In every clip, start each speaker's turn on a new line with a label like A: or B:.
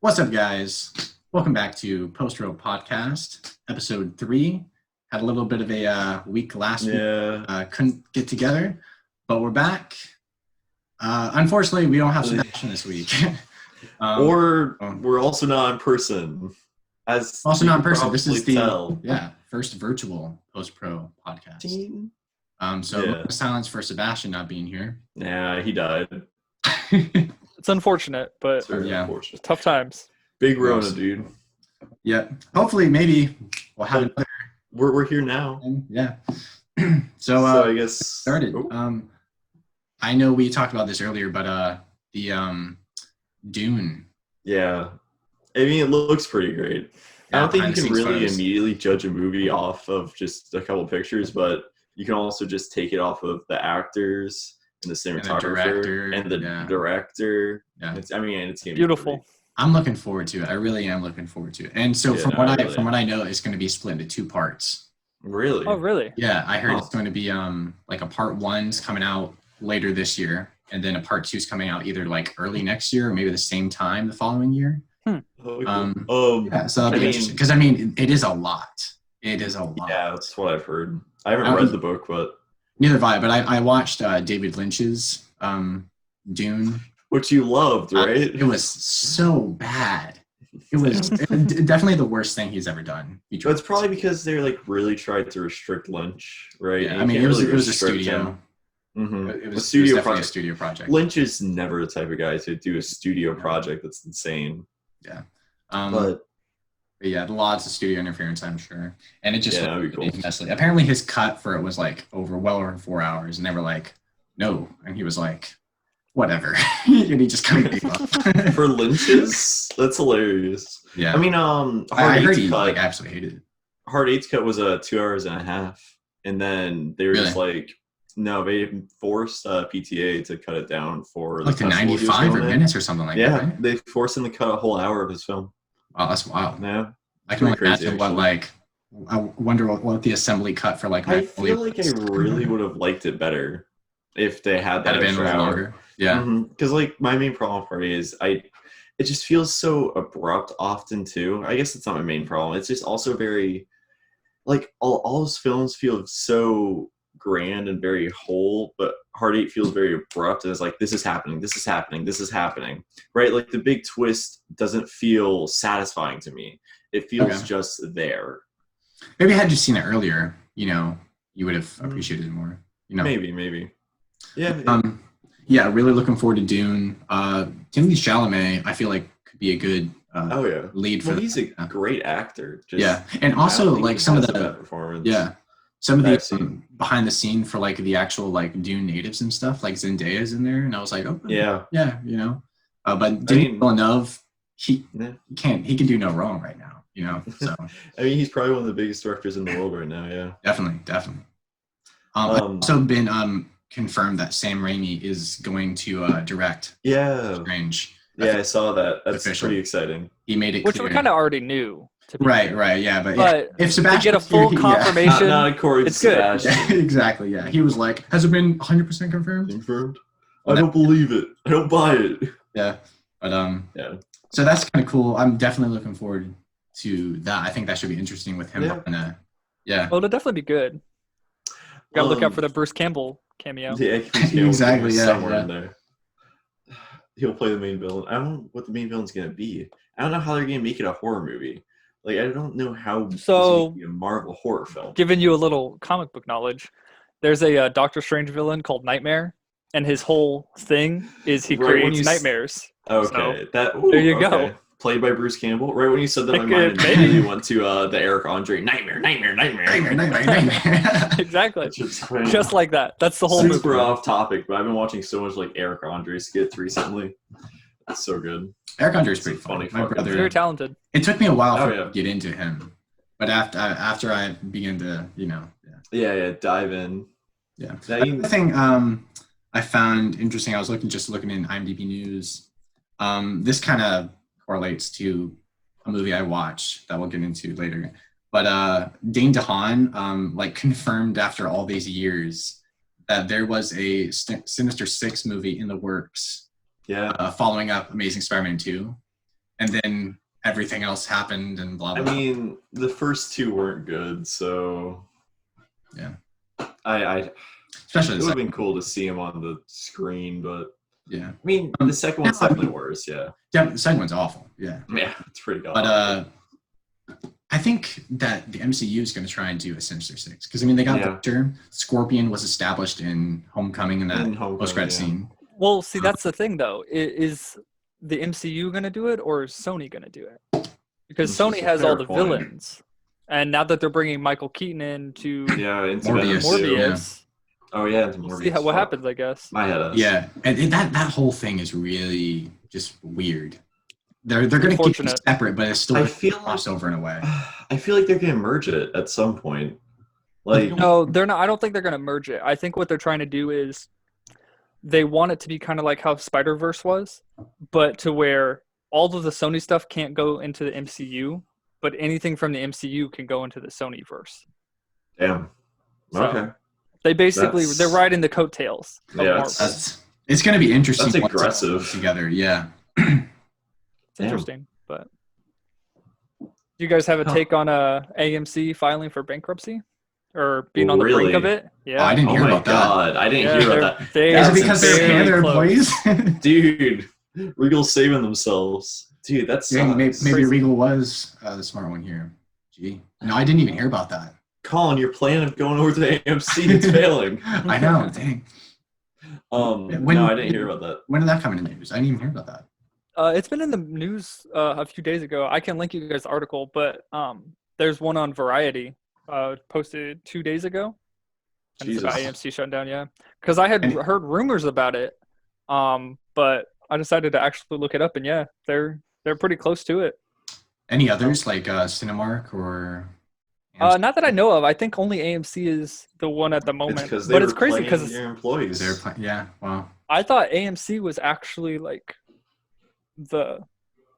A: What's up, guys? Welcome back to Post Row Podcast, episode 3. Had a little bit of a week last week. Couldn't get together, but we're back. Unfortunately, we don't have Sebastian this week.
B: We're also not in person.
A: Also not in person. This is the first virtual Post Pro podcast. Silence for Sebastian not being here.
B: Yeah, he died.
C: It's unfortunate, but
B: unfortunate.
C: Tough times.
B: Big Rona, dude.
A: Yeah. Hopefully, maybe we'll have another.
B: We're here now.
A: Yeah.
B: So I guess
A: started. I know we talked about this earlier, but the Dune.
B: Yeah. I mean, it looks pretty great. I don't think you can really immediately judge a movie off of just a couple of pictures, but you can also just take it off of the actors and the cinematographer and the director.
A: Yeah.
B: It's gonna be
C: beautiful.
A: I'm looking forward to it. I really am looking forward to it. And so from what I know, it's going to be split into 2 parts.
B: Really?
C: Oh, really?
A: Yeah, I heard it's going to be like a part 1's coming out later this year, and then a part 2's coming out either like early next year or maybe the same time the following year.
B: So
A: that'll be interesting because it is a lot. It is a lot.
B: Yeah, that's what I've heard. I haven't read the book, but
A: neither have I. But I watched David Lynch's Dune.
B: Which you loved, right?
A: It was so bad. It was definitely the worst thing he's ever done.
B: It's probably because they're like really tried to restrict Lynch, right?
A: Yeah, it was a studio.
B: Mm-hmm.
A: It was definitely a studio project.
B: Lynch is never the type of guy to do a studio project that's insane.
A: Yeah.
B: But
A: yeah, lots of studio interference, I'm sure. And it just
B: that'd be cool.
A: Messily. Apparently his cut for it was like well over 4 hours, and they were like, no. And he was like, whatever. And he just kind of gave up.
B: For Lynch's? That's hilarious.
A: Yeah.
B: I mean,
A: I heard he absolutely hated it.
B: Hard Eight's cut was 2 hours and a half. And then they were just like, no, they forced PTA to cut it down for
A: like to 95 minutes or something like that.
B: Yeah,
A: right?
B: they forced him to cut a whole hour of his film.
A: Wow, that's wild.
B: Yeah.
A: I can imagine I wonder what the assembly cut for like.
B: I feel like I really would have liked it better if they had that
A: extra hour. Longer. Yeah.
B: Because like my main problem for it is it just feels so abrupt often too. I guess it's not my main problem. It's just also very like all those films feel so grand and very whole, but Hard Eight feels very abrupt and it's like this is happening, right? Like the big twist doesn't feel satisfying to me. It feels just there.
A: Maybe had you seen it earlier, you would have appreciated it more.
B: Maybe. Yeah.
A: Really looking forward to Dune. Timothée Chalamet, I feel like could be a good lead for.
B: Well, he's a great actor.
A: And also like some of the
B: performance.
A: Yeah. Some of the behind the scene for like the actual like Dune natives and stuff, like Zendaya's in there, and I was like, but Denis Villeneuve, he can do no wrong right now, So
B: I mean, he's probably one of the biggest directors in the world right now. Yeah,
A: definitely. I've also been confirmed that Sam Raimi is going to direct. Strange.
B: Yeah, I saw that. That's pretty exciting.
A: He made it
C: which
A: clear.
C: we kind of already knew.
A: Right, yeah, but if Sebastian
C: to get a full confirmation,
B: not according to Sebastian.
A: Yeah, exactly, yeah. He was like, has it been 100% confirmed?
B: I don't believe it. I don't buy it.
A: Yeah, but so that's kind of cool. I'm definitely looking forward to that. I think that should be interesting with him.
C: Well, it'll definitely be good. Gotta look out for the Bruce Campbell cameo.
B: Yeah,
A: exactly.
B: Somewhere in there. He'll play the main villain. I don't know what the main villain's gonna be. I don't know how they're gonna make it a horror movie. Like I don't know how this would be a Marvel horror film.
C: Giving you a little comic book knowledge, there's a Doctor Strange villain called Nightmare, and his whole thing is he creates nightmares.
B: Okay,
C: so, there you go.
B: Played by Bruce Campbell. Right when you said that, my mind immediately went to the Eric Andre Nightmare.
C: Exactly. Just like that. That's the whole movie.
B: Super off topic, but I've been watching so much like Eric Andre skits recently. It's so good.
A: Eric Andre is pretty funny. My brother,
C: very talented.
A: It took me a while to get into him, but after I began to,
B: dive in.
A: Yeah. The thing I found interesting, I was looking in IMDb News. This kind of correlates to a movie I watched that we'll get into later. But Dane DeHaan confirmed after all these years that there was a Sinister Six movie in the works.
B: Yeah.
A: Following up Amazing Spider-Man 2. and then everything else happened and blah
B: I
A: blah.
B: mean, the first two weren't good, so
A: Yeah.
B: I
A: Especially
B: it
A: the
B: would have
A: second.
B: been cool to see him on the screen, but
A: Yeah.
B: I mean, the second one's definitely worse. Yeah,
A: Yeah, the second one's awful. Yeah.
B: yeah, it's pretty god.
A: But I think that the MCU is going to try and do a Sinister Six because I mean they got
B: Yeah.
A: Vulture. Scorpion was established in Homecoming and that
B: In Homecoming,
A: post-credit
B: yeah.
A: scene.
C: Well, see, that's the thing, though. Is the MCU going to do it, or is Sony going to do it? Because
B: That's
C: Sony
B: just a
C: has all
B: fair
C: the
B: point.
C: villains, and now that they're bringing Michael Keaton in to
B: Yeah, into
A: Morbius.
B: Venom too.
C: Morbius,
B: Oh yeah, into
C: we'll
B: Morbius.
C: see what
B: Fuck.
C: happens. I guess.
B: My head is.
A: Yeah, and that whole thing is really just weird. They're going to keep it
C: Unfortunate.
A: separate, but it's still
B: I
A: a
B: feel like
A: crossover in a way.
B: I feel like they're gonna merge it at some point. Like
C: No, they're not. I don't think they're going to merge it. I think what they're trying to do is they want it to be kind of like how Spider-Verse was, but to where all of the Sony stuff can't go into the MCU, but anything from the MCU can go into the Sony verse.
B: damn.
C: So,
B: Okay.
C: They basically
B: That's-
C: they're riding the coattails. Of
B: Yeah,
C: Marvel.
A: It's going to be interesting.
B: That's
A: once it all
B: aggressive.
A: comes together. Yeah.
C: It's interesting, but do you guys have a take on AMC filing for bankruptcy or being on the brink of
B: Really?
C: it? Yeah.
A: Oh, I didn't
B: Oh
A: hear
B: my
A: about that.
B: god, I didn't hear about that.
C: They
A: Is
C: are
A: it because they're
C: very
A: paying their
C: close.
A: employees?
B: Dude, Regal's saving themselves. Dude, that's
A: Dang, maybe
C: Crazy.
A: Regal was the smart one here. Gee, no, I didn't even hear about that.
B: Colin, your plan of going over to AMC is failing.
A: I know. Dang.
B: No, I didn't hear about that.
A: When did that come into news? I didn't even hear about that.
C: It's been in the news a few days ago. I can link you guys the article, but there's one on Variety posted 2 days ago. And it's about
B: Jesus.
C: AMC shutting down, yeah. Because I had heard rumors about it, but I decided to actually look it up, and yeah, they're pretty close to it.
A: Any others like Cinemark or?
C: Not that I know of. I think only AMC is the one at the moment. But it's crazy because
B: their employees.
A: Yeah. Wow.
C: I thought AMC was actually like the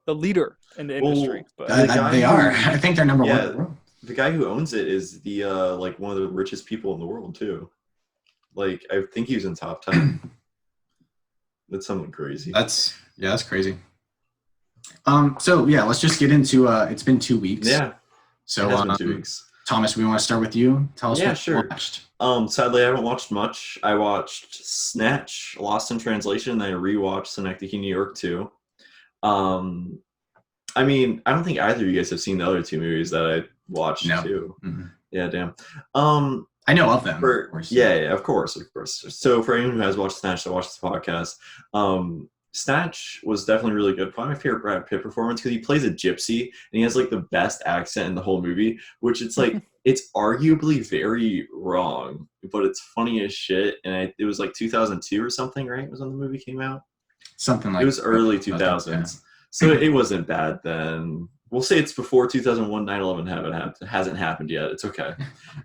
C: leader in the industry. But
A: They are. I think they're number one in the
B: Yeah.
A: world.
B: The guy who owns it is the like one of the richest people in the world too. Like I think he's in top 10. That's something crazy.
A: That's crazy. So yeah, let's just get into it's been 2 weeks.
B: Yeah.
A: So
B: it has been 2 weeks.
A: Thomas, we want to start with you. Tell us
B: Yeah,
A: what
B: sure.
A: you watched.
B: Sadly, I haven't watched much. I watched Snatch, Lost in Translation, and I rewatched Synecdoche, New York too. I mean, I don't think either of you guys have seen the other two movies that I watched
A: No.
B: too.
A: Mhm.
B: Yeah, damn.
A: I know of them. Of course.
B: Yeah, of course. So for anyone who has watched Snatch, I watched this podcast. Snatch was definitely really good. Probably my favorite Brad Pitt performance because he plays a gypsy and he has like the best accent in the whole movie, which it's like it's arguably very wrong, but it's funny as shit. And it was like 2002 or something, right? Was when the movie came out.
A: Something like
B: It was
A: that.
B: early
A: Yeah.
B: 2000s, so it wasn't bad then. We'll say it's before 2001. 9/11 hasn't happened yet. It's okay.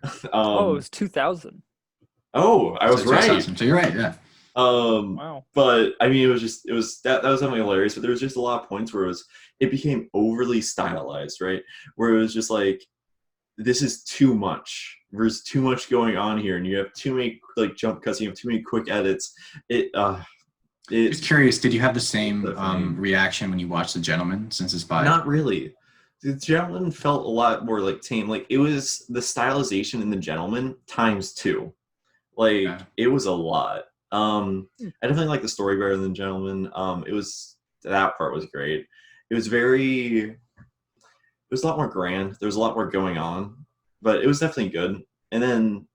C: it was 2000.
B: Oh, I was
A: So
B: right.
A: So you're right. Yeah.
C: Wow.
B: But I mean, it was that was definitely hilarious. But there was just a lot of points where it became overly stylized, right? Where it was just like, this is too much. There's too much going on here, and you have too many like jump cuts. You have too many quick edits.
A: Just curious, did you have the same
B: Definitely.
A: reaction when you watched The Gentleman since it's by?
B: Not really. The Gentleman felt a lot more like tame. Like it was the stylization in The Gentleman times 2. Like
A: Yeah.
B: it was a lot. I definitely like the story better than Gentleman. That part was great. It was a lot more grand. There was a lot more going on, but it was definitely good. And then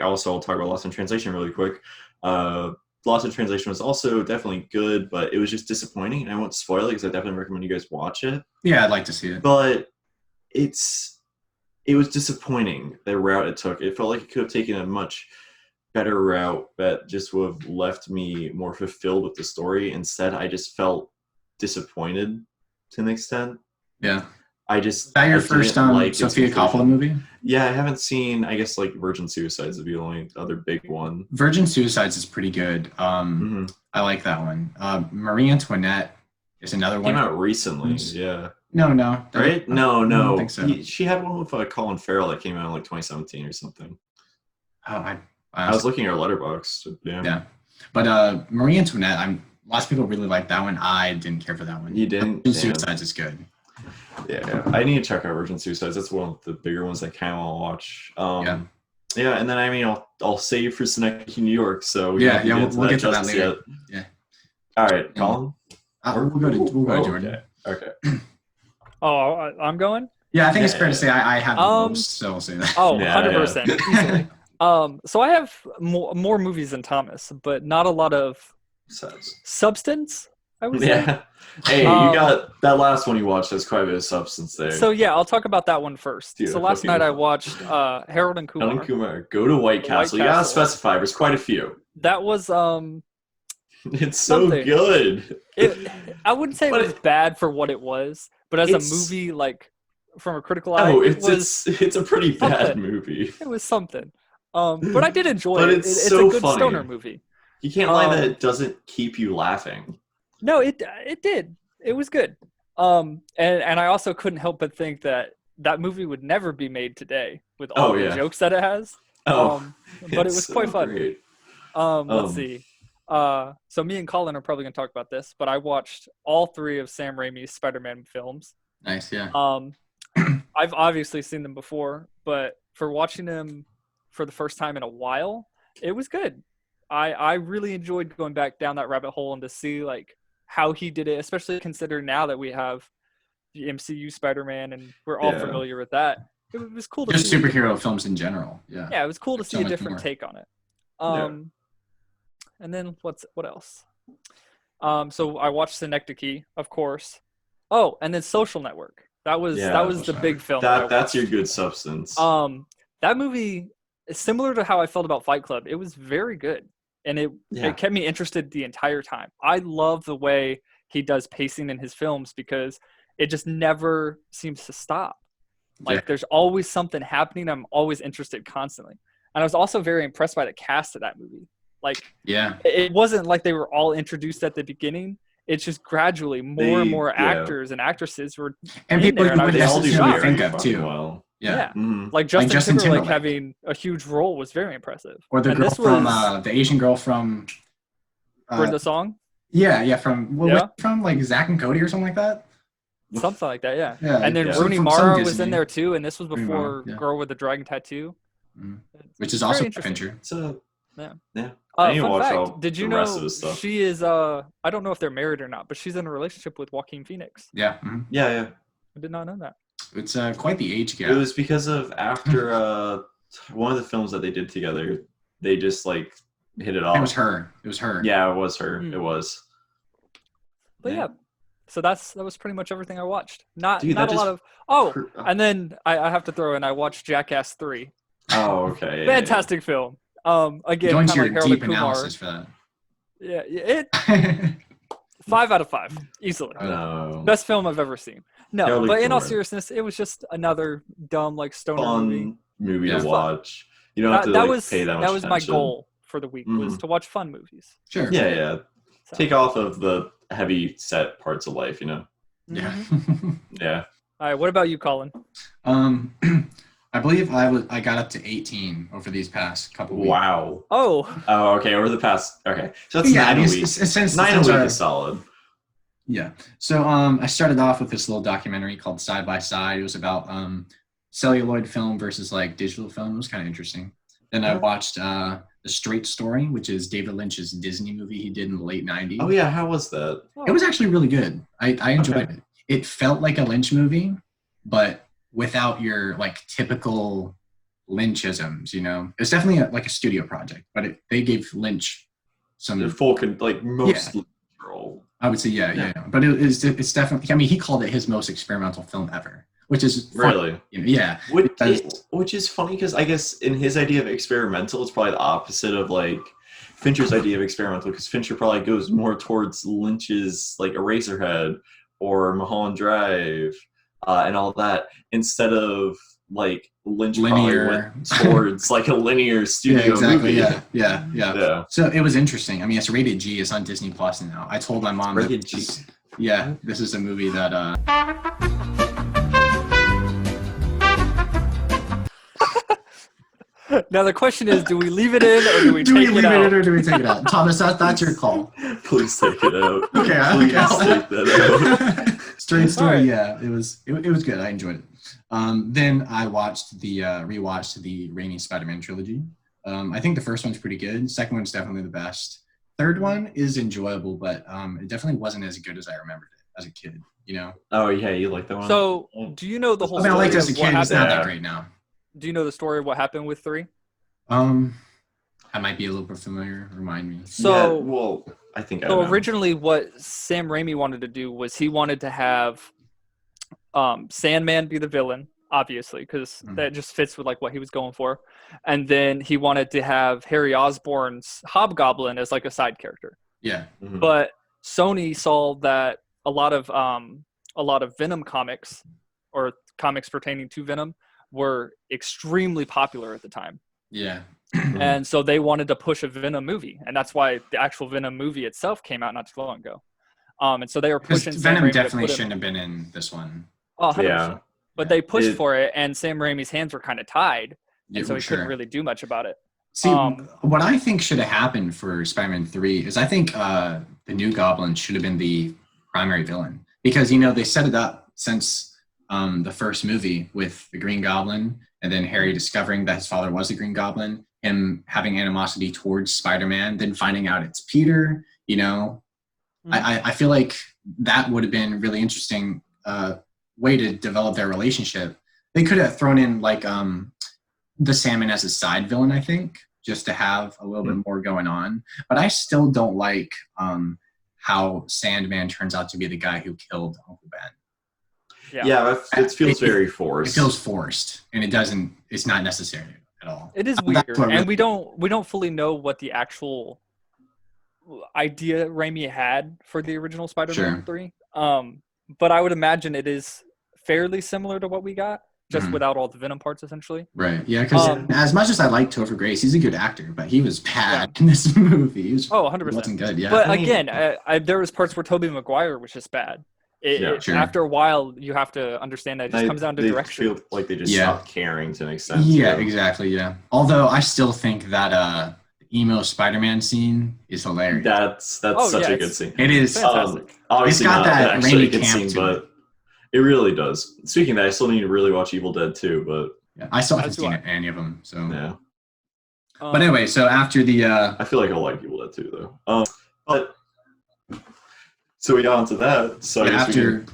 B: also I'll talk about Lost in Translation really quick. Lost in Translation was also definitely good, but it was just disappointing. And I won't spoil it because I definitely recommend you guys watch it.
A: Yeah, I'd like to see it.
B: But it was disappointing the route it took. It felt like it could have taken a much better route that just would have left me more fulfilled with the story. Instead, I just felt disappointed to an extent.
A: Yeah.
B: Is
A: that your first Sofia Coppola movie?
B: Yeah, I haven't seen. I guess like Virgin Suicides would be the only other big one.
A: Virgin Suicides is pretty good.
B: Mhm.
A: I like that one. Marie Antoinette is another one.
B: Came out recently. Yeah.
A: No.
B: Right? No.
A: I don't think so.
B: She had one with Colin Farrell that came out in like 2017 or something.
A: Oh,
B: I was looking at her letterbox. Yeah.
A: Yeah. But Marie Antoinette, Lots of people really like that one. I didn't care for that one.
B: You didn't?
A: Virgin Suicides is good.
B: Yeah, I need to check out Virgin Suicides. That's one of the bigger ones I kind of want to watch. Yeah, and then I mean, I'll save for Synecdoche, New York. So
A: we'll get to that later.
B: Yet. All right, Collin.
A: We'll go to Jordan.
B: Okay.
C: Oh, I'm going?
A: Yeah, I think it's fair to say I have the most, so I'll say that.
C: Oh, 100%. Easily. So I have more movies than Thomas, but not a lot of substance, I would say.
B: Yeah. Hey, you got that last one you watched. There's quite a bit of substance there.
C: So yeah, I'll talk about that one first. So last night I watched Harold and Kumar.
B: Harold and Kumar. Go to White Castle. You gotta specify. There's quite a few.
C: That was
B: It's so good.
C: I wouldn't say it was bad for what it was, but as a movie, like from a critical eye,
B: it's a pretty bad movie.
C: It was something. But I did enjoy it. It's
B: so
C: a good
B: funny.
C: stoner movie.
B: You can't lie that it doesn't keep you laughing.
C: No, it did. It was good. And I also couldn't help but think that movie would never be made today with all the jokes that it has. But it was quite fun.
B: Great.
C: Let's see. So me and Collin are probably going to talk about this, but I watched all 3 of Sam Raimi's Spider-Man films.
A: Nice, yeah.
C: I've obviously seen them before, but for watching them for the first time in a while, it was good. I really enjoyed going back down that rabbit hole and to see like how he did it, especially considering now that we have the MCU Spider-Man and we're all familiar with that. It was cool to see
A: superhero films in general. Yeah.
C: Yeah, it was cool to see a different take on it. And then what else? So I watched Synecdoche, of course. Oh, and then Social Network. That was the big film.
B: That's your good substance.
C: That movie is similar to how I felt about Fight Club. It was very good, and it kept me interested the entire time. I love the way he does pacing in his films because it just never seems to stop. Like there's always something happening. I'm always interested constantly, and I was also very impressed by the cast of that movie. Like, it wasn't like they were all introduced at the beginning. It's just gradually more and more actors and actresses were
A: and people
C: there, and
A: would think of too.
B: Well.
C: Yeah. Mm-hmm. Like Justin Timberlake having a huge role was very impressive.
A: Or the girl from the Asian girl from
C: for the song.
A: From like Zack and Cody or something like that.
C: Something like that, yeah. And then Rooney Mara was in there too, and this was before Girl with the Dragon Tattoo,
A: which is also Fincher.
C: Fun fact, did you know she is I don't know if they're married or not, but she's in a relationship with Joaquin Phoenix.
A: Yeah.
B: Yeah.
C: I did not know that.
A: It's quite the age gap.
B: It was because of after one of the films that they did together, they just like hit it off.
A: It was her.
B: Yeah, it was her. It was.
C: But so that was pretty much everything I watched. Not a lot of and then I have to throw in I watched Jackass 3.
B: Oh, okay.
C: Fantastic film. Again,
A: going
C: kind
A: to
C: of
A: your
C: like Harold
A: deep
C: and Kumar.
A: analysis for that.
C: Yeah, it 5 out of 5 easily.
B: No.
C: Best film I've ever seen. No,
B: Harold
C: but in all
B: Kumar.
C: seriousness, it was just another dumb like stoner
B: movie to
C: fun.
B: watch. You don't have to pay that much
C: That was my
B: attention.
C: goal for the week was to watch fun movies.
A: Sure.
B: Yeah.
C: So.
B: Take off of the heavy set parts of life,
A: Yeah.
B: Yeah.
C: All right, what about you, Collin?
A: I believe I got up to 18 over these past couple weeks.
B: Wow.
C: Oh,
B: okay. Over the past. Okay. So that's 9 a week.
A: Since
B: 9 a week is solid.
A: Yeah. So I started off with this little documentary called Side by Side. It was about celluloid film versus like digital film. It was kind of interesting. Then I watched The Straight Story, which is David Lynch's Disney movie he did in the late 90s.
B: Oh yeah, how was that?
A: It was actually really good. I enjoyed it. It felt like a Lynch movie, but without your like typical Lynchisms, It's definitely like a studio project, but they gave Lynch some
B: full most control.
A: I would say yeah. But it's definitely. I mean, he called it his most experimental film ever, which is
B: really
A: yeah.
B: Which is funny because I guess in his idea of experimental, it's probably the opposite of like Fincher's idea of experimental, because Fincher probably goes more towards Lynch's like Eraserhead or Mulholland Drive and all that, instead of like Lynch
A: linear
B: went towards like a linear studio movie.
A: Yeah. So it was interesting. I mean, it's rated G. It's on Disney Plus now. I told my mom
B: rated
A: G.
B: This
A: is a movie that.
C: Now the question is, do we leave it in or do we
A: Do we
C: take
A: leave
C: it
A: it
C: out?
A: in or do we take it out? Thomas, that's your call.
B: Please take it out.
A: Okay,
B: Please
A: okay.
B: take that out.
A: Straight story,
C: Alright.
A: yeah. It was good. I enjoyed it. Then I watched rewatched the Raimi Spider-Man trilogy. I think the first one's pretty good. Second one's definitely the best. Third one is enjoyable, but it definitely wasn't as good as I remembered it as a kid. You know.
B: Oh yeah, you like that one?
C: So, do you know the whole
A: I mean, I
C: story
A: liked it as a
C: of what
A: kid. It's not
C: happened?
A: that great now.
C: Do you know the story of what happened with 3?
A: I might be a little bit familiar. Remind me.
C: So,
B: yeah, well, I think I
C: so
B: know.
C: originally what Sam Raimi wanted to do was he wanted to have Sandman be the villain, obviously, because that just fits with like what he was going for. And then he wanted to have Harry Osborn's Hobgoblin as like a side character.
A: Yeah.
B: Mhm.
C: But Sony saw that a lot of Venom comics or comics pertaining to Venom were extremely popular at the time.
A: Yeah.
C: And so they wanted to push a Venom movie, and that's why the actual Venom movie itself came out not too long ago. And so they were
A: Because
C: pushing Sam
A: Venom
C: Raimi to
A: definitely
C: put him-
A: shouldn't have been in this one.
C: Oh, 100%.
B: Yeah.
C: But they pushed
B: It-
C: for it, and Sam Raimi's hands were kind of tied, and
A: Yeah,
C: so he
A: sure.
C: couldn't really do much about it.
A: See,
C: Um,
A: what I think should have happened for Spider-Man 3 is I think the new Goblin should have been the primary villain. Because, they set it up since the first movie with the Green Goblin, and then Harry discovering that his father was the Green Goblin, him having animosity towards Spider-Man, then finding out it's Peter, I feel like that would have been a really interesting way to develop their relationship. They could have thrown in like the Sandman as a side villain, I think, just to have a little bit more going on. But I still don't like how Sandman turns out to be the guy who killed Uncle Ben.
B: Yeah, it feels very
A: It
B: forced.
A: feels forced, and it's not necessary at all.
C: It is
A: That's
C: weird,
A: what
C: and
A: really-
C: we don't fully know what the actual idea Raimi had for the original Spider-Man
A: Sure.
C: 3. But I would imagine it is fairly similar to what we got, just
A: Mhm.
C: without all the Venom parts, essentially.
A: Right, yeah, because as much as I like Topher Grace, he's a good actor, but he was bad in this movie. He
C: Oh,
A: He
C: 100%.
A: wasn't good, yeah.
C: But
B: I mean-
C: again, there was parts where Tobey Maguire was just bad.
A: Sure.
C: After a while, you have to understand that it just comes down to
B: they
C: direction.
B: feel like they just
A: Yeah.
B: stopped caring to an extent.
A: Yeah,
B: too.
A: exactly, yeah. Although I still think that emo Spider-Man scene is hilarious.
B: That's such a good
C: it's
B: scene.
A: It is.
C: fantastic.
B: Obviously
A: It's got
B: not
A: that
B: actually a
A: Raimi
B: good
A: camp
B: scene,
A: to
B: but it really does. Speaking of that, I still need to really watch Evil Dead 2, but
A: Yeah, I still haven't
C: As do
A: seen
C: I.
A: any of them, so.
B: yeah.
A: But anyway, so after the
B: I feel like I'll like Evil Dead 2 though. But so we got onto that. So I guess we
A: after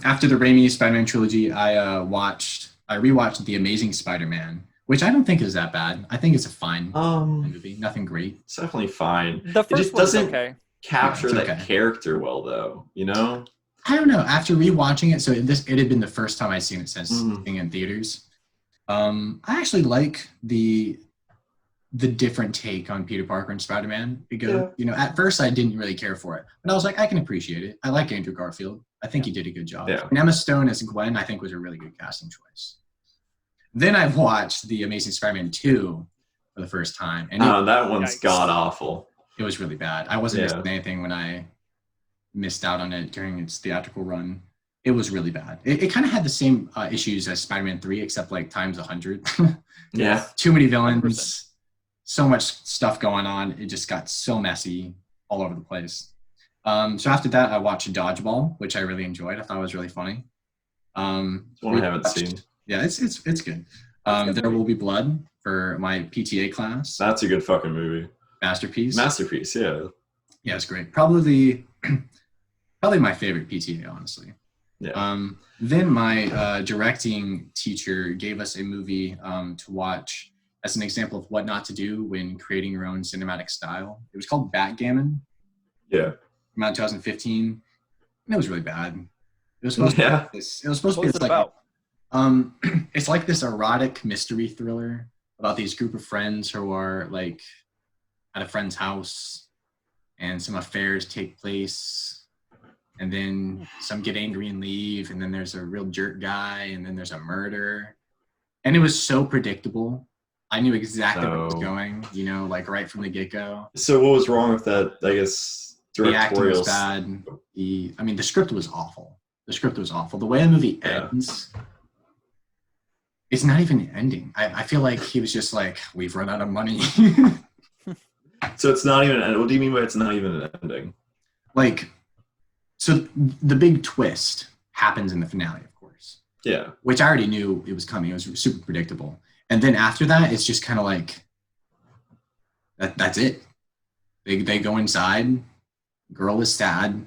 A: after the Raimi Spider-Man trilogy, I rewatched The Amazing Spider-Man, which I don't think is that bad. I think it's a fine
B: can,
A: movie, nothing great.
B: it's definitely fine.
C: The first
B: just
C: one's
B: doesn't-
C: okay.
B: Capture
A: it's
B: that
A: okay.
B: character well though,
A: I don't know. After rewatching it, so it had been the first time I'd seen it since
B: Mhm.
A: being in theaters. I actually like the different take on Peter Parker and Spider-Man because at first I didn't really care for it, but I was like, I can appreciate it. I like Andrew Garfield. I think he did a good job.
B: Yeah.
A: And Emma Stone as Gwen, I think was a really good casting choice. Then I watched The Amazing Spider-Man 2 for the first time, and
B: that one's
C: Yikes.
B: god awful.
A: it was really bad. I wasn't
B: Yeah.
A: missing anything when I missed out on it during its theatrical run. It was really bad. It kind of had the same issues as Spider-Man 3, except like times 100.
B: Yeah.
A: Too many villains,
C: 100%.
A: so much stuff going on. It just got so messy all over the place. So after that, I watched Dodgeball, which I really enjoyed. I thought it was really funny.
B: It's one I haven't seen.
A: Yeah, it's good.
C: It's a good
A: There
C: movie.
A: Will Be Blood for my PTA class.
B: That's a good fucking movie.
A: Masterpiece.
B: Masterpiece, yeah.
A: Yeah, it's great. Probably my favorite PTA, honestly.
B: Yeah.
A: Then my directing teacher gave us a movie to watch as an example of what not to do when creating your own cinematic style. It was called Backgammon.
B: Yeah.
A: Came out in 2015, and it was really bad. It was supposed
B: Yeah.
A: to be this. It was supposed
C: What
A: to
C: was
A: be
C: it
A: like
C: about?
A: it's like this erotic mystery thriller about these group of friends who are like at a friend's house, and some affairs take place, and then some get angry and leave, and then there's a real jerk guy, and then there's a murder, and it was so predictable. I knew exactly where it was
B: So-
A: going, like right from the get-go.
B: So what was wrong with that, I guess,
A: The acting was
B: directorial?
A: bad. The script was awful. The script was awful. The way the movie
B: Yeah.
A: ends, it's not even ending. I feel like he was just like, we've run out of money.
B: So it's not even. What do you mean by it's not even an ending?
A: Like, so the big twist happens in the finale, of course,
B: Yeah.
A: which I already knew it was coming. It was super predictable. And then after that, it's just kind of like, that's it. They go inside, girl is sad,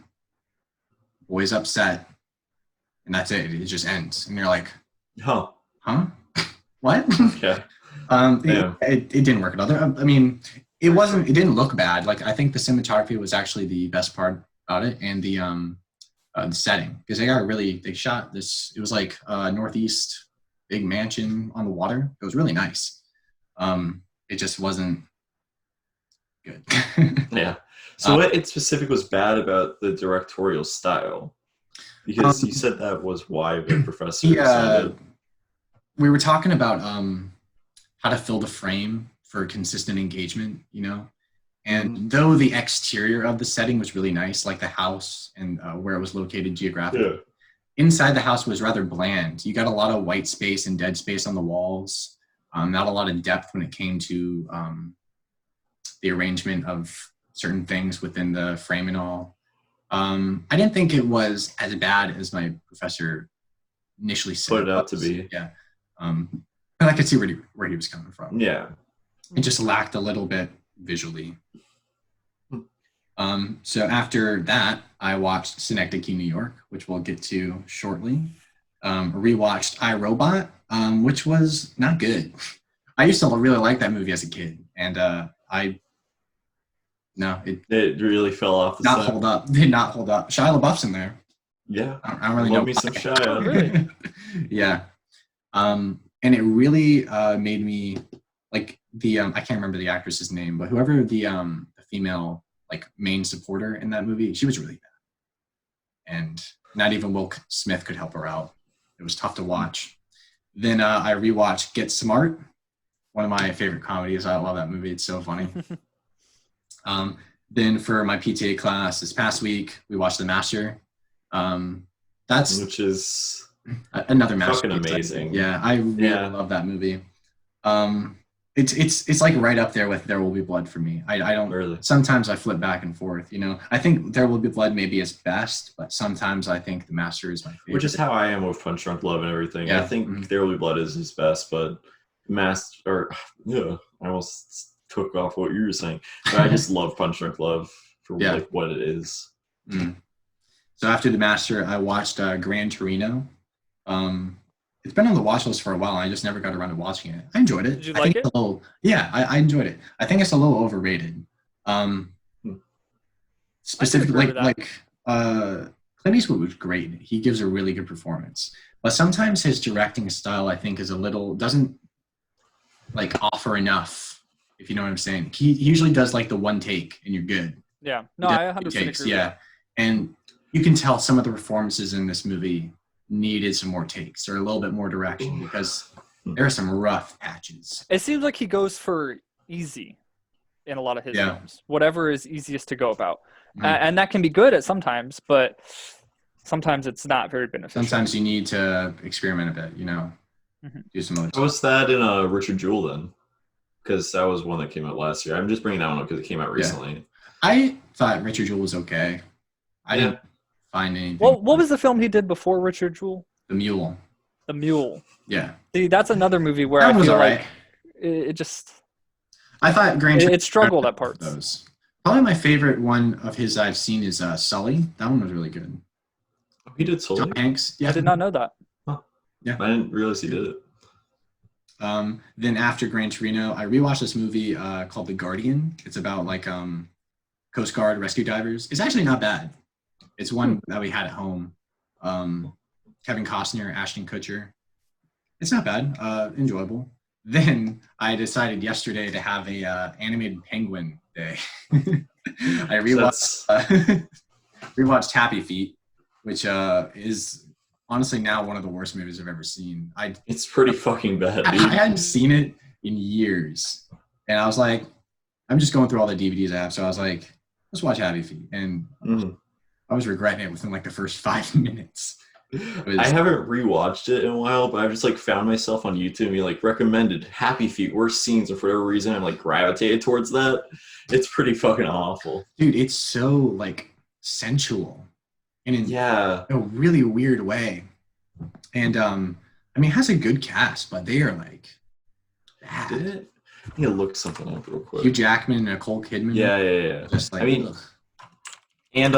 A: boy's upset, and that's it. It just ends. And you're like,
B: Huh.
A: What?
B: Okay.
A: It didn't work at all. I mean, it didn't look bad. Like, I think the cinematography was actually the best part about it, and the setting, because they shot this. It was like northeast, big mansion on the water. It was really nice. It just wasn't good.
B: Yeah. So what in specific was bad about the directorial style? Because you said that was why the professor decided.
A: We were talking about how to fill the frame for consistent engagement, and though the exterior of the setting was really nice, like the house and where it was located geographically, inside the house was rather bland. You got a lot of white space and dead space on the walls, not a lot of depth when it came to the arrangement of certain things within the frame and all. I didn't think it was as bad as my professor initially said
B: Put it out to be.
A: Yeah. But I could see where he was coming from.
B: Yeah.
A: It just lacked a little bit visually. So after that, I watched Synecdoche, New York, which we'll get to shortly. Rewatched iRobot, which was not good. I used to really like that movie as a kid, and
B: it really fell off the set.
A: Hold up. Did not hold up. Shia LaBeouf's in there.
B: Yeah.
A: I don't really
B: Love
A: know.
B: me some Shia.
C: Really?
A: Yeah. And it really made me like I can't remember the actress's name, but whoever the female like main supporter in that movie, she was really bad. And not even Will Smith could help her out. It was tough to watch. Then I rewatched Get Smart, one of my favorite comedies. I love that movie. It's so funny. Then for my PTA class this past week, we watched The Master. Which
B: is
A: another
B: fucking amazing.
A: Yeah, I really love that movie. It's like right up there with There Will Be Blood for me. I don't really. Sometimes I flip back and forth. I think There Will Be Blood maybe is best, but sometimes I think The Master is my favorite.
B: Which is how I am with Punch Drunk Love and everything.
A: Yeah.
B: I think There Will Be Blood is his best, but I almost took off what you were saying. But I just love Punch Drunk Love for like what it is.
A: Mm. So after The Master, I watched Gran Torino. It's been on the watch list for a while, and I just never got around to watching it. I enjoyed it.
C: Did you like it?
A: I enjoyed it. I think it's a little overrated. Specifically, like Clint Eastwood was great. He gives a really good performance. But sometimes his directing style, I think, doesn't like offer enough, if you know what I'm saying. He usually does like the one take and you're good.
C: Yeah. No, I 100% agree with that.
A: And you can tell some of the performances in this movie needed some more takes or a little bit more direction, because there are some rough patches.
C: It seems like he goes for easy in a lot of his films. Whatever is easiest to go about. Mm-hmm. And that can be good at sometimes, but sometimes it's not very beneficial.
A: Sometimes you need to experiment a bit, mm-hmm. Do some other stuff.
B: How was that in Richard Jewell then? Because that was one that came out last year. I'm just bringing that one up because it came out recently. Yeah.
A: I thought Richard Jewell was okay. I didn't find anything.
C: What was the film he did before Richard Jewell?
A: The Mule.
C: The Mule.
A: Yeah.
C: See, that's another movie where I feel like it just...
A: I thought
C: it struggled at parts.
A: Those. Probably my favorite one of his I've seen is Sully. That one was really good.
B: Oh, he did Sully?
A: Tom Hanks. Yeah.
C: I did not know that.
B: Huh. Yeah. I didn't realize he did it.
A: Then after Gran Torino, I rewatched this movie called The Guardian. It's about like Coast Guard rescue divers. It's actually not bad. It's one that we had at home. Kevin Costner, Ashton Kutcher. It's not bad. Enjoyable. Then I decided yesterday to have a animated penguin day. I rewatched Happy Feet, which is honestly now one of the worst movies I've ever seen.
B: It's pretty fucking bad, dude.
A: I hadn't seen it in years. And I was like, I'm just going through all the DVDs I have. So I was like, let's watch Happy Feet. And I was regretting it within like the first 5 minutes.
B: I haven't rewatched it in a while, but I've just like found myself on YouTube being like recommended Happy Feet worst scenes, and for whatever reason I'm like gravitated towards that. It's pretty fucking awful.
A: Dude, it's so like sensual and in
B: Yeah.
A: a really weird way. And I mean, it has a good cast, but they are like bad.
B: Did it? I need to look something up real quick.
A: Hugh Jackman and Nicole Kidman.
B: Yeah.
A: Just like,
B: I mean,
A: ugh.
B: and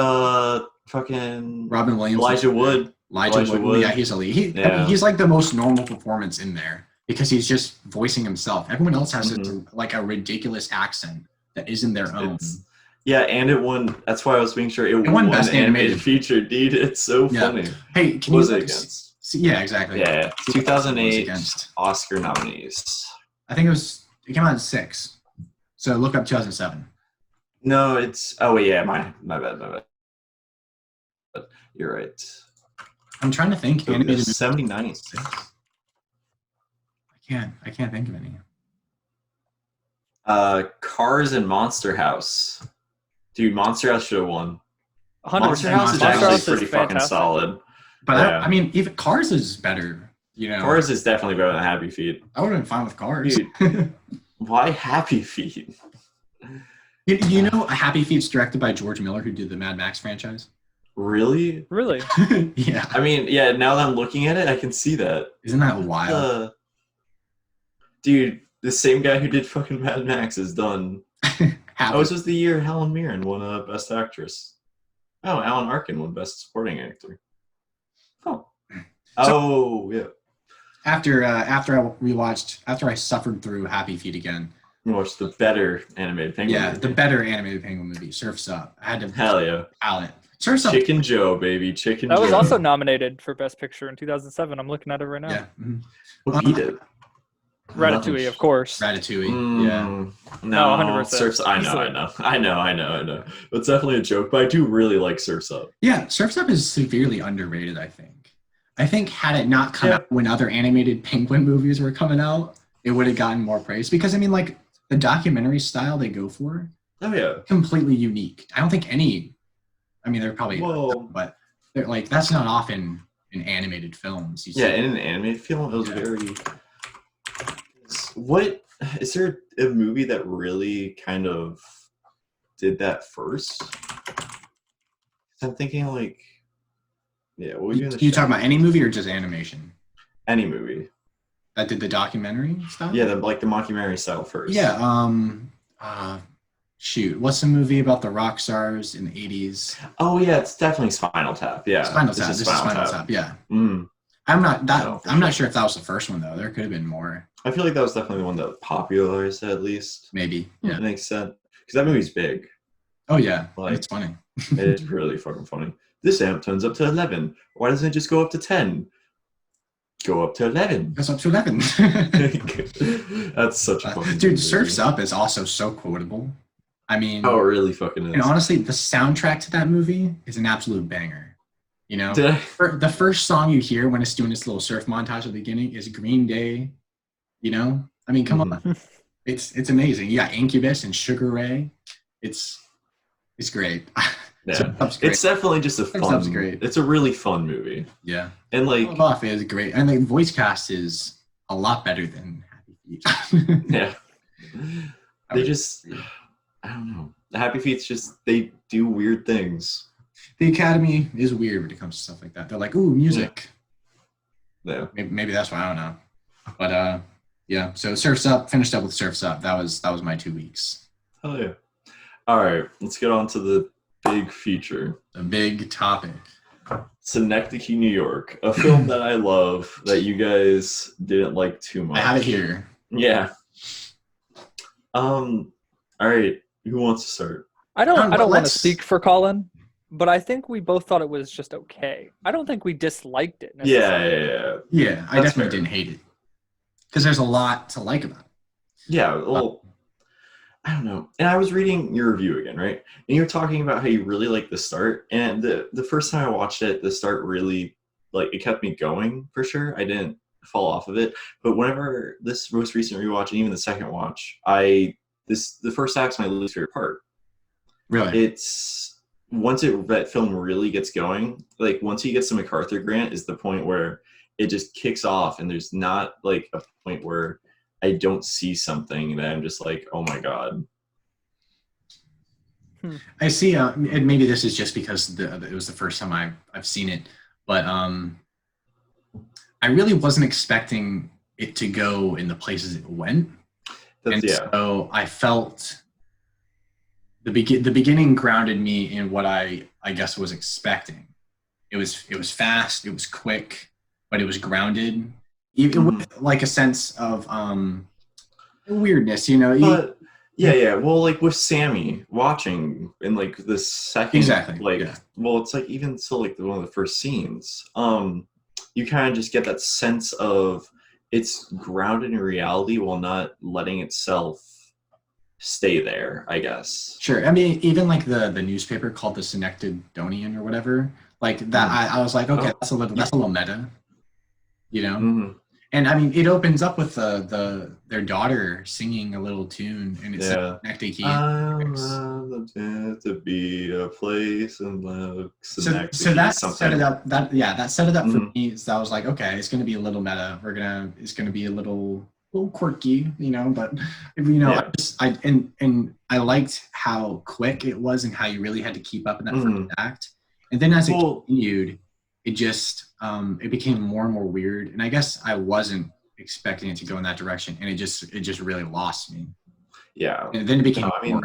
B: fucking
A: Robin Williams,
B: Elijah Wood.
A: Elijah Wood. Yeah, he's elite. I mean, he's like the most normal performance in there because he's just voicing himself. Everyone else has like a ridiculous accent that isn't their own.
B: Yeah, and it won. That's why I was making sure it
A: won Best Animated
B: Feature, dude. It's so funny.
A: Hey, can
B: what was
A: you
B: it against?
A: Yeah, exactly.
B: Yeah, 2008
A: against
B: Oscar nominees.
A: I think it came out in 6. So look up 2007.
B: No, it's yeah, my bad. You're right.
A: I'm trying to think. Animated
B: 79.
A: I can't think of any.
B: Cars and Monster House. Dude, Monster House should have won.
C: 100%.
B: Monster House is actually pretty fucking solid.
A: But
B: yeah.
A: I mean, even Cars is better. You know,
B: Cars is definitely better than Happy Feet.
A: I would have been fine with Cars.
B: Dude, why Happy Feet?
A: You know, Happy Feet's directed by George Miller, who did the Mad Max franchise.
B: Really?
C: Really?
A: Yeah.
B: I mean, yeah. Now that I'm looking at it, I can see that.
A: Isn't that wild?
B: Dude, the same guy who did fucking Mad Max is done. This was the year Helen Mirren won Best Actress. Oh, Alan Arkin won Best Supporting Actor. Yeah.
A: After I suffered through Happy Feet again.
B: We watched the better animated Penguin.
A: Yeah,
B: movie.
A: the better animated Penguin movie, Surf's Up. I had to.
B: Hell yeah.
A: Palette. Surf's Up.
B: Chicken Joe, baby. Chicken Joe.
C: That was also nominated for Best Picture in 2007. I'm looking at it right now.
A: Yeah.
B: What beat it?
C: Ratatouille, of course.
A: Ratatouille. Yeah.
B: No,
C: 100%.
B: Surf's. I know. It's definitely a joke, but I do really like Surf's Up.
A: Yeah, Surf's Up is severely underrated, I think had it not come out when other animated Penguin movies were coming out, it would have gotten more praise. Because, I mean, like, the documentary style they go for, completely unique. I don't think there probably but they're like, that's not often in animated films.
B: In an animated film, it was very... What is there a movie that really kind of did that first? I'm thinking like, what were you
A: talking about any movie or just animation?
B: Any movie
A: that did the documentary style.
B: Yeah, the mockumentary style first.
A: Yeah. Shoot, what's the movie about the rock stars in the 80s?
B: Oh yeah, it's definitely Spinal Tap. Yeah,
A: Spinal Tap. This is Spinal Tap. Yeah. I'm not sure if that was the first one though. There could have been more.
B: I feel like that was definitely the one that popularized it, at least.
A: Maybe. Yeah.
B: That makes sense. Because that movie's big.
A: Oh, yeah. It's funny.
B: It's really fucking funny. This amp turns up to 11. Why doesn't it just go up to 10? Go up to 11.
A: Goes up to 11.
B: That's such a funny
A: dude, Surf's Up is also so quotable. I mean...
B: Oh, it really fucking is.
A: And honestly, the soundtrack to that movie is an absolute banger. You know? The first song you hear when it's doing this little surf montage at the beginning is Green Day. You know, I mean, come on, it's amazing. You got Incubus and Sugar Ray. It's great.
B: Yeah, it's definitely just a fun.
A: Great.
B: It's a really fun movie.
A: Yeah,
B: and like
A: Buff is great, and the voice cast is a lot better than Happy Feet.
B: Yeah, they just, I don't know. The Happy Feet's just they do weird things.
A: The Academy is weird when it comes to stuff like that. They're like, ooh, music.
B: Yeah,
A: maybe that's why I don't know, but yeah, so Surf's Up, finished up with Surf's Up. That was my 2 weeks.
B: Hell yeah. All right, let's get on to the big feature.
A: The big topic.
B: Synecdoche, New York, a film that I love that you guys didn't like too much.
A: I have it here.
B: Yeah. All right, who wants to start?
C: I don't want to speak for Collin, but I think we both thought it was just okay. I don't think we disliked it necessarily.
A: Yeah, I definitely didn't hate it. Because there's a lot to like about it.
B: Yeah, well, I don't know. And I was reading your review again, right? And you're talking about how you really like the start. And the first time I watched it, the start really, like, it kept me going for sure. I didn't fall off of it. But whenever this most recent rewatch and even the second watch, the first act's my least favorite part.
A: Really?
B: It's that film really gets going, like once he gets to MacArthur Grant is the point where it just kicks off, and there's not like a point where I don't see something that I'm just like, oh my god.
A: I see. And maybe this is just because it was the first time I've seen it, but I really wasn't expecting it to go in the places it went, so I felt the beginning grounded me in what I guess was expecting. It was fast, it was quick, but it was grounded, even with like a sense of weirdness, you know.
B: But yeah. Well, like with Sammy watching in like the second,
A: Exactly.
B: Like,
A: yeah.
B: well, it's like even still like one of the first scenes. You kind of just get that sense of it's grounded in reality while not letting itself stay there, I guess.
A: Sure. I mean, even like the newspaper called the Synecdoche or whatever, like that. I was like, okay, that's a little meta, you know.
B: Mm-hmm.
A: And I mean, it opens up with their daughter singing a little tune, and it's Synecdoche.
B: To be a place and
A: so that set it up. That set it up for me. So I was like, okay, it's going to be a little meta. It's going to be a little quirky, you know. But you know, I liked how quick it was and how you really had to keep up in that first act. And then as it continued, it just it became more and more weird. And I guess I wasn't expecting it to go in that direction, and it just really lost me.
B: Yeah.
A: And then it became boring.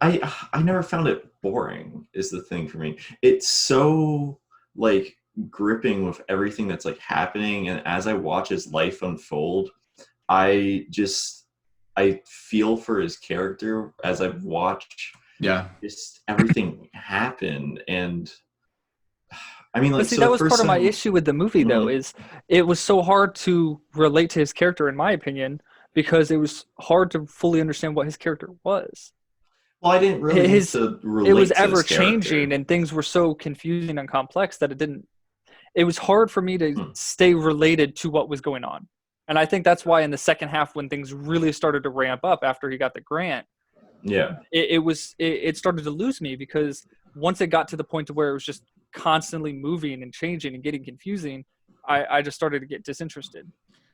B: I never found it boring is the thing for me. It's so like gripping with everything that's like happening, and as I watch his life unfold, I feel for his character as I watch just everything happen. And I mean, like,
C: but see, that was part of my issue with the movie, though, is it was so hard to relate to his character, in my opinion, because it was hard to fully understand what his character was.
B: Well, I didn't really need to relate.
C: It was
B: to
C: ever
B: his
C: changing, and things were so confusing and complex that it was hard for me to stay related to what was going on. And I think that's why in the second half, when things really started to ramp up after he got the grant, it started to lose me, because once it got to the point to where it was just constantly moving and changing and getting confusing, I just started to get disinterested.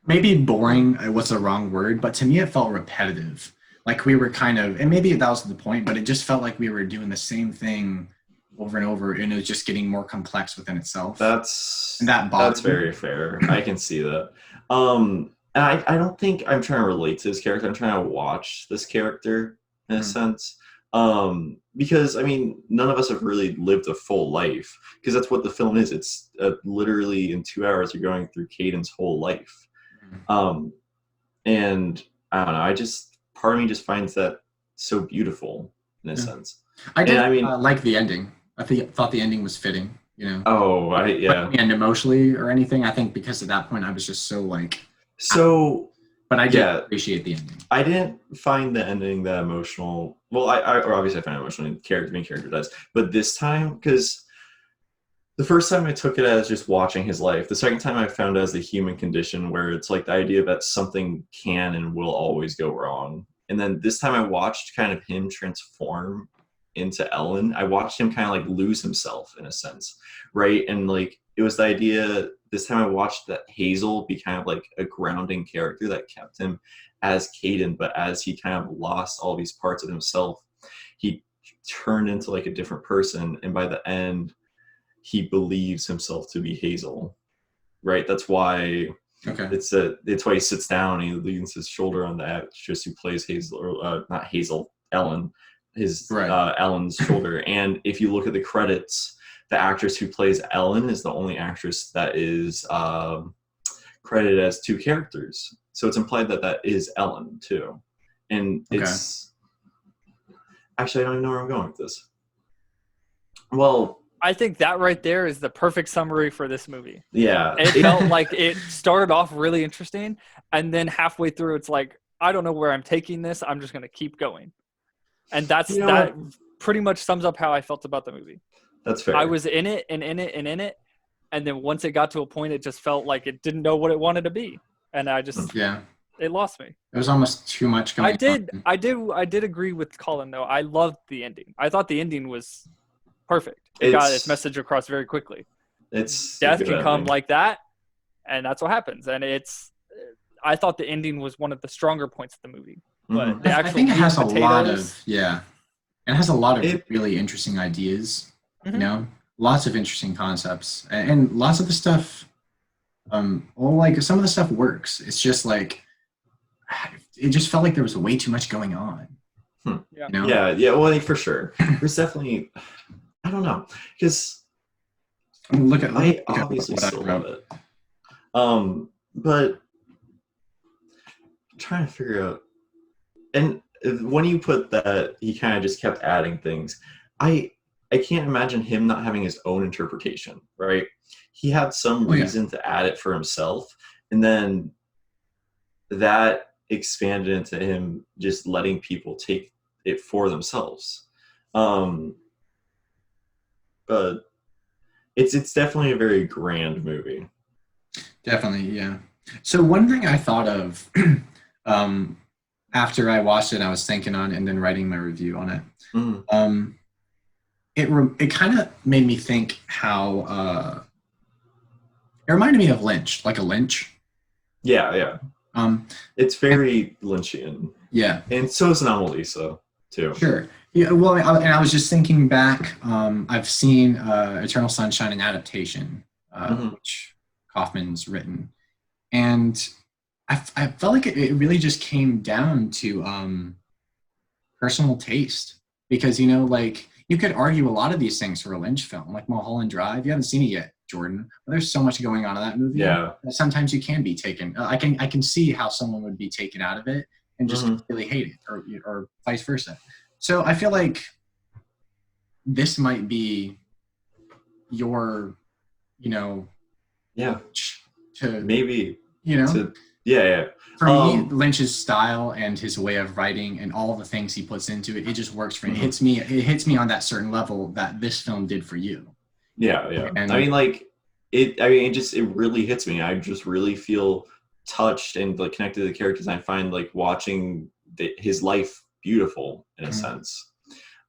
A: Maybe boring was the wrong word, but to me it felt repetitive. Like we were kind of, and maybe that was the point, but it just felt like we were doing the same thing over and over, and it was just getting more complex within itself.
B: That's very fair. I can see that. And I don't think I'm trying to relate to this character. I'm trying to watch this character in a sense. Because I mean, none of us have really lived a full life, because that's what the film is. It's literally in 2 hours you're going through Caden's whole life. And I don't know, part of me just finds that so beautiful in a sense.
A: I like the ending. I thought the ending was fitting, you know. And emotionally or anything, I think because at that point I was just so like but I did appreciate the ending.
B: I didn't find the ending that emotional. Well, I obviously I find it emotional. The main character does, but this time, because the first time I took it as just watching his life. The second time I found it as the human condition, where it's like the idea that something can and will always go wrong. And then this time I watched kind of him transform into Ellen. I watched him kind of like lose himself in a sense, right? And like it was the idea. This time I watched that Hazel be kind of like a grounding character that kept him as Caden, but as he kind of lost all these parts of himself, he turned into like a different person. And by the end, he believes himself to be Hazel, right? That's why it's why he sits down and he leans his shoulder on the actress who plays Hazel, or not Hazel, Ellen, Ellen's shoulder. And if you look at the credits, the actress who plays Ellen is the only actress that is credited as two characters. So it's implied that is Ellen too. And it's actually, I don't even know where I'm going with this. Well,
C: I think that right there is the perfect summary for this movie.
B: Yeah.
C: It felt like it started off really interesting, and then halfway through it's like, I don't know where I'm taking this. I'm just going to keep going. And that pretty much sums up how I felt about the movie.
B: That's fair.
C: I was in it and in it and in it, and then once it got to a point, it just felt like it didn't know what it wanted to be. And I just It lost me.
A: There was almost too much going on.
C: I did agree with Collin though. I loved the ending. I thought the ending was perfect. It got its message across very quickly.
B: It's
C: Death can come like that, and that's what happens. And I thought the ending was one of the stronger points of the movie. But the actual
A: I think it has a lot of
C: potatoes-
A: it has a lot of really interesting ideas.
C: Mhm.
A: You know, lots of interesting concepts, and lots of the stuff. Like some of the stuff works. It's just like it just felt like there was way too much going on.
C: Yeah.
A: You know?
B: Yeah. Well, I think for sure, there's definitely. I don't know, because I obviously still love it. But I'm trying to figure out, and when you put that he kind of just kept adding things, I can't imagine him not having his own interpretation, right? He had some reason to add it for himself, and then that expanded into him just letting people take it for themselves. But it's definitely a very grand movie.
A: Definitely, yeah. So one thing I thought of after I watched it, I was thinking on and then writing my review on it. It kind of made me think how it reminded me of Lynch, like a Lynch.
B: Yeah. It's very Lynchian.
A: Yeah,
B: and so is Anomalisa too.
A: Sure. Yeah. Well, and I was just thinking back. I've seen Eternal Sunshine and Adaptation, which Kaufman's written, and I felt like it really just came down to personal taste, because like you could argue a lot of these things for a Lynch film, like Mulholland Drive. You haven't seen it yet, Jordan, but there's so much going on in that movie.
B: Yeah.
A: That sometimes you can be taken. I can see how someone would be taken out of it and just really hate it, or vice versa. So I feel like this might be your, to
B: maybe
A: yeah. For me, Lynch's style and his way of writing and all the things he puts into it, it just works for me. It hits me on that certain level that this film did for you.
B: Yeah.
A: And
B: I mean, it really hits me. I just really feel touched and like connected to the characters. I find like watching his life beautiful in a sense.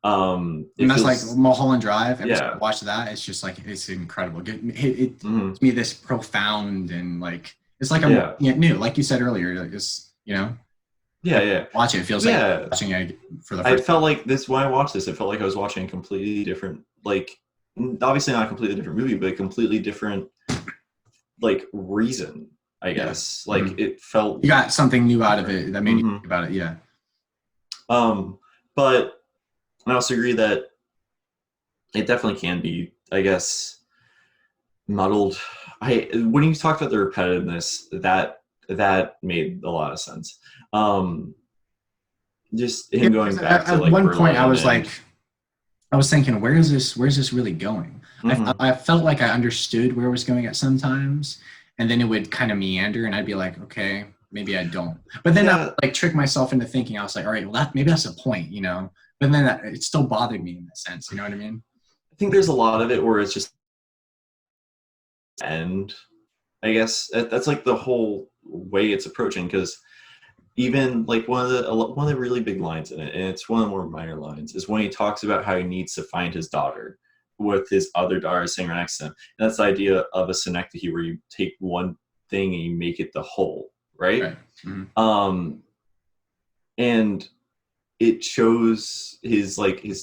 A: And that's like Mulholland Drive. Every time I watch that, it's just like it's incredible. It gives me this profound and like it's like new, like you said earlier. Like it's watch it. It feels like watching it for the first time.
B: I felt like this when I watched this. It felt like I was watching a completely different, like obviously not a completely different movie, but a completely different like reason. I guess it felt
A: you got something new out of it that made you think about it. Yeah.
B: But I also agree that it definitely can be, I guess, muddled. When you talked about the repetitiveness, that made a lot of sense. Just him going back to like
A: at one
B: Berlin
A: point, I was thinking, where's this really going? I felt like I understood where it was going at sometimes, and then it would kind of meander, and I'd be like, okay, maybe I don't. But then I would like trick myself into thinking, I was like, all right, well, maybe that's the point, But then it still bothered me in that sense, you know what I mean?
B: I think there's a lot of it where it's just end. I guess that's like the whole way it's approaching, because even like one of the really big lines in it, and it's one of the more minor lines, is when he talks about how he needs to find his daughter with his other daughter sitting right next to him. And that's the idea of a synecdoche, where you take one thing and you make it the whole, right? And it shows his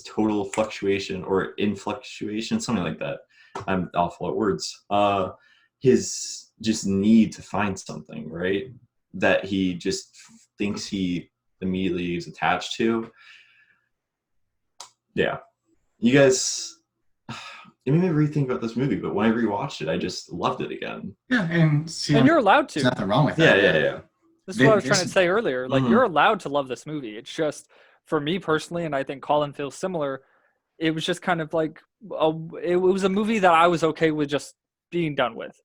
B: total fluctuation or influctuation, something like that. I'm awful at words. His just need to find something, right? That he just thinks he immediately is attached to. Yeah. You guys, it made me rethink about this movie, but when I rewatched it, I just loved it again.
A: Yeah, and
C: you're allowed to.
A: There's nothing wrong with that.
B: Yeah.
C: This is what I was trying to say earlier. Like, you're allowed to love this movie. It's just, for me personally, and I think Collin feels similar, it was just kind of like, it was a movie that I was okay with just being done with.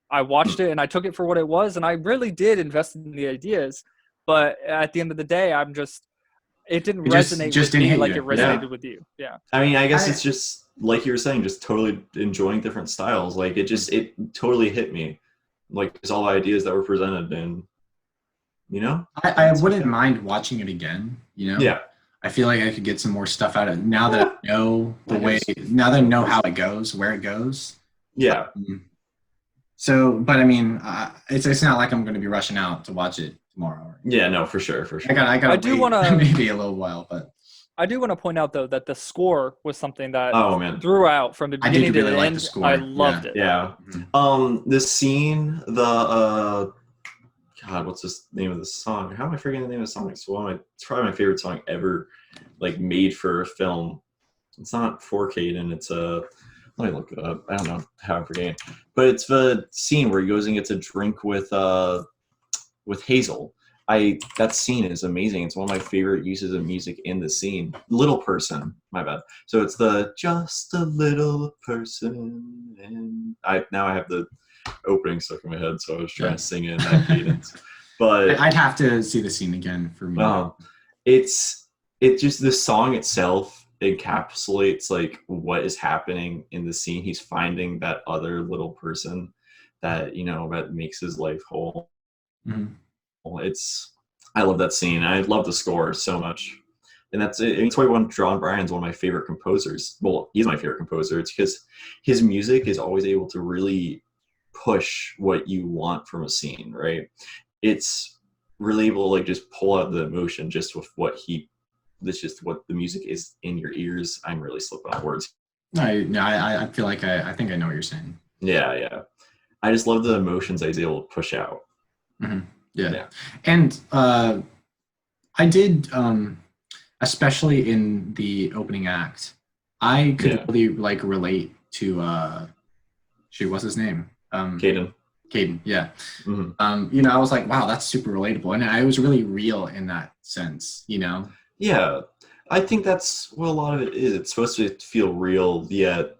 C: I watched it and I took it for what it was, and I really did invest in the ideas. But at the end of the day, it didn't resonate with me like it resonated with you. Yeah.
B: I mean, I guess it's just, like you were saying, just totally enjoying different styles. Like, it totally hit me. Like, there's all the ideas that were presented, and you know?
A: I
B: That's
A: wouldn't
B: okay.
A: mind watching it again.
B: Yeah.
A: I feel like I could get some more stuff out of it now that I know
B: I guess.
A: now that I know how it goes, where it goes.
B: Yeah.
A: So, but I mean, it's not like I'm going to be rushing out to watch it tomorrow.
B: Yeah, no, for sure.
A: I
C: I
A: gotta
C: do
A: wait
C: want to.
A: maybe a little while, but
C: I do want to point out though that the score was something that
B: Oh man.
C: throughout from the
A: I
C: beginning
A: did
C: to
A: really
C: the
A: like the
C: end,
A: score.
C: I loved it.
B: Yeah.
A: Mhm.
B: The scene, God, what's the name of the song? How am I forgetting the name of the song? It's it's probably my favorite song ever, like made for a film. It's not for Caden. It's let me look it up. I don't know how I'm forgetting, but it's the scene where he goes and gets a drink with Hazel. That scene is amazing. It's one of my favorite uses of music in the scene. Little Person, my bad. So it's the just a little person, and I have the opening stuck in my head, so I was trying to sing it in that cadence. But
A: I'd have to see the scene again for me.
B: it just the song itself encapsulates like what is happening in the scene. He's finding that other little person that that makes his life whole.
A: Mhm.
B: I love that scene. I love the score so much. And that's it. It's why John Bryan's one of my favorite composers. Well, he's my favorite composer. It's because his music is always able to really push what you want from a scene, right? It's really able to like just pull out the emotion just with that's just what the music is in your ears. I'm really slipping on words.
A: I feel like I think I know what you're saying.
B: Yeah. I just love the emotions that he's able to push out.
A: Mm-hmm. Yeah. And I did, especially in the opening act, I could really like relate to shoot, what's his name?
B: Caden.
A: Yeah.
B: Mm-hmm.
A: I was like, wow, that's super relatable, and I was really real in that sense.
B: Yeah, I think that's what a lot of it is. It's supposed to feel real, yet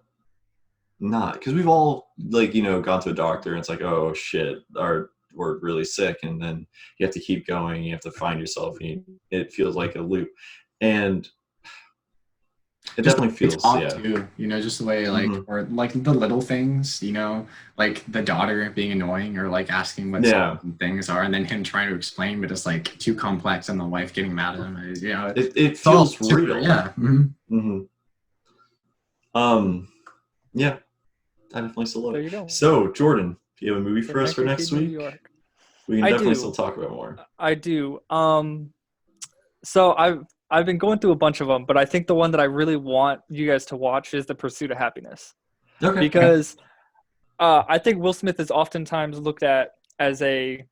B: not, because we've all gone to a doctor and it's like, oh shit, we're really sick, and then you have to keep going. You have to find yourself. It feels like a loop, and it
A: just
B: definitely feels
A: too, just the way or like the little things, like the daughter being annoying or like asking what some things are, and then him trying to explain, but it's like too complex, and the wife getting mad at him.
B: It feels real.
A: Yeah.
B: Yeah, I definitely still love
C: There
B: it.
C: you go.
B: So Jordan, do you have a movie for us for next week? We can definitely still talk about more.
C: I do. So I've been going through a bunch of them, but I think the one that I really want you guys to watch is The Pursuit of Happiness.
B: Okay.
C: Because I think Will Smith is oftentimes looked at as a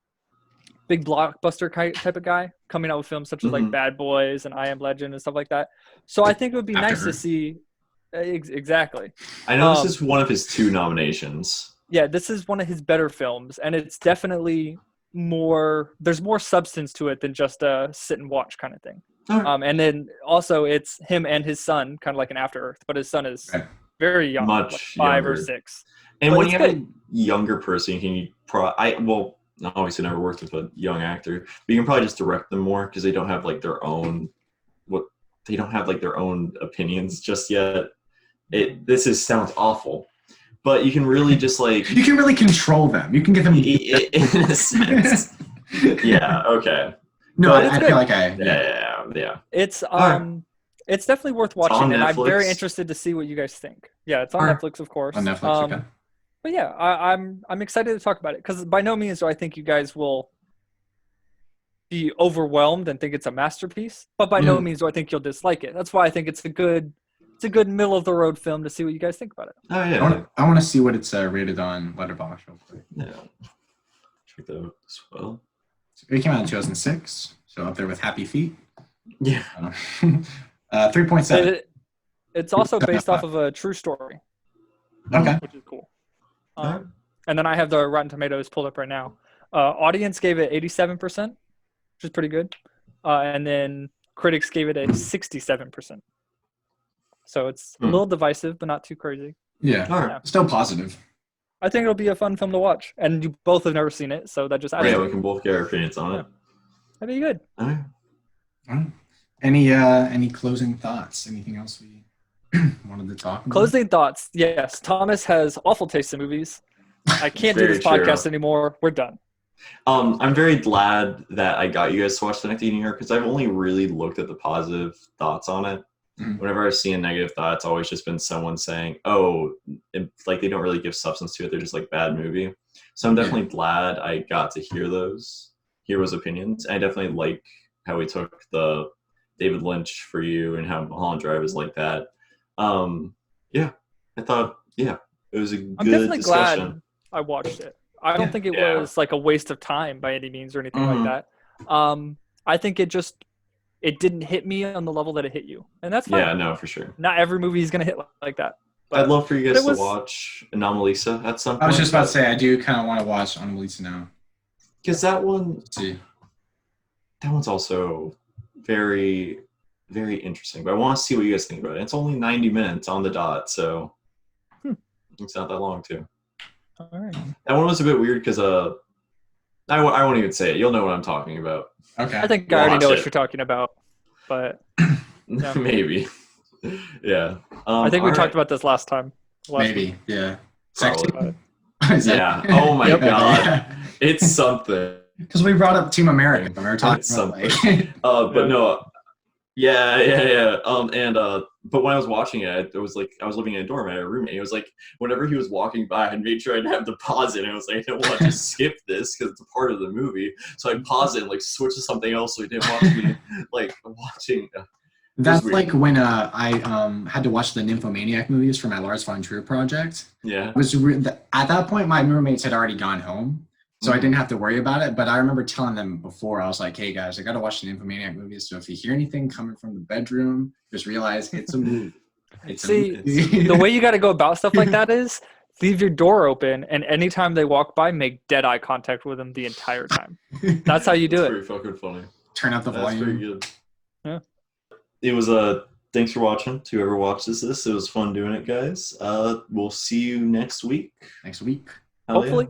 C: big blockbuster type of guy, coming out with films such as like Bad Boys and I Am Legend and stuff like that. So I think it would be nice to see. Exactly.
B: I know this is one of his 2 nominations.
C: Yeah, this is one of his better films, and it's definitely there's more substance to it than just a sit and watch kind of thing.
B: Right.
C: And then also it's him and his son, kind of like an After Earth, but his son is very young,
B: much
C: like 5
B: younger.
C: or 6.
B: And
C: but
B: when you have a younger person, can you obviously never worked with a young actor, but you can probably just direct them more because they don't have like their own opinions just yet. Sounds awful, but you can really just like
A: you can really control them. You can get them
B: in a sense. Yeah. Okay.
A: No,
B: but
A: I feel like
B: yeah.
C: It's definitely worth watching, and I'm
B: Netflix.
C: very interested to see what you guys think. Yeah, it's on Netflix, of course.
A: On Netflix, okay.
C: But yeah, I'm excited to talk about it because by no means do I think you guys will be overwhelmed and think it's a masterpiece, but by no means do I think you'll dislike it. That's why I think it's a good middle of the road film to see what you guys think about it.
B: Oh yeah,
A: I want to see what it's rated on Letterboxd real quick.
B: Yeah, check that out as well.
A: It came out in 2006, so up there with Happy Feet.
B: Yeah.
A: 3.7.
C: It's also based off of a true story.
A: Okay.
C: Which is cool. And then I have the Rotten Tomatoes pulled up right now. Audience gave it 87%, which is pretty good. And then critics gave it a 67%. So it's a little divisive, but not too crazy.
A: Yeah. Still positive.
C: I think it'll be a fun film to watch. And you both have never seen it, so that just adds
B: we can both get our opinions on it.
C: That'd be good.
B: All right.
A: Any closing thoughts? Anything else we wanted to talk about?
C: Closing thoughts. Yes. Thomas has awful taste in movies. I can't do this podcast anymore. We're done.
B: I'm very glad that I got you guys to watch Synecdoche, New York, because I've only really looked at the positive thoughts on it.
A: Mhm.
B: Whenever I've seen a negative thought, it's always just been someone saying, "Oh, like they don't really give substance to it. They're just like bad movie." So I'm
A: Yeah.
B: definitely glad I got to hear those opinions. I definitely like how we took the David Lynch for you and how Mulholland Drive is like that. Yeah, I thought it was a
C: I'm
B: good
C: definitely
B: discussion.
C: glad I watched it. I don't
A: Yeah.
C: think it
B: Yeah.
C: was like a waste of time by any means or anything
B: Mhm.
C: like that. I think it didn't hit me on the level that it hit you, and that's fine.
B: Yeah, no, for sure.
C: Not every movie is gonna hit like that.
B: I'd love for you
C: but
B: guys
C: it
B: to
C: was-
B: watch Anomalisa at some point.
A: I was just about to say I do kind of want to watch Anomalisa now.
B: because that one,
A: Let's see.
B: that one's also very, very interesting. But I want to see what you guys think about it. It's only 90 minutes on the dot, so it's not that long too.
C: All right.
B: That one was a bit weird because I won't even say it. You'll know what I'm talking about.
A: Okay.
C: I think I already know
B: Watch
C: what
B: it.
C: you're talking about, but Yeah.
B: Maybe. Yeah.
C: I think we
B: all
C: talked
B: right.
C: about this last time.
A: Maybe. Yeah. Sexy.
B: Probably.
A: Is that-
B: Yeah. Oh my
C: Yep.
B: god. It's something.
A: Because we brought up Team America. We were talking
B: It's
A: about like.
B: But
C: Yeah.
B: no. Yeah. But when I was watching it, it was like I was living in a dorm. I had a roommate. It was like whenever he was walking by, I made sure I'd have to pause it. And I was like, I don't want to skip this because it's a part of the movie. So I'd pause it and like switch to something else so he didn't watch me like watching.
A: That's
B: weird.
A: like when I had to watch the Nymphomaniac movies for my Lars von Trier project.
B: Yeah.
A: It was at that point my roommates had already gone home, so I didn't have to worry about it. But I remember telling them before, I was like, "Hey guys, I got to watch the Nymphomaniac movies. So if you hear anything coming from the bedroom, just realize it's a movie." It's
C: See,
A: a movie.
C: the way you got to go about stuff like that is leave your door open, and anytime they walk by, make dead eye contact with them the entire time. That's how you do
B: That's
C: it.
B: pretty fucking funny.
A: Turn up the
B: That's pretty
A: volume.
B: good.
C: Yeah.
B: It was thanks for watching. To whoever watches this, it was fun doing it, guys. We'll see you next week.
A: Next week.
B: Hell yeah.
C: Hopefully.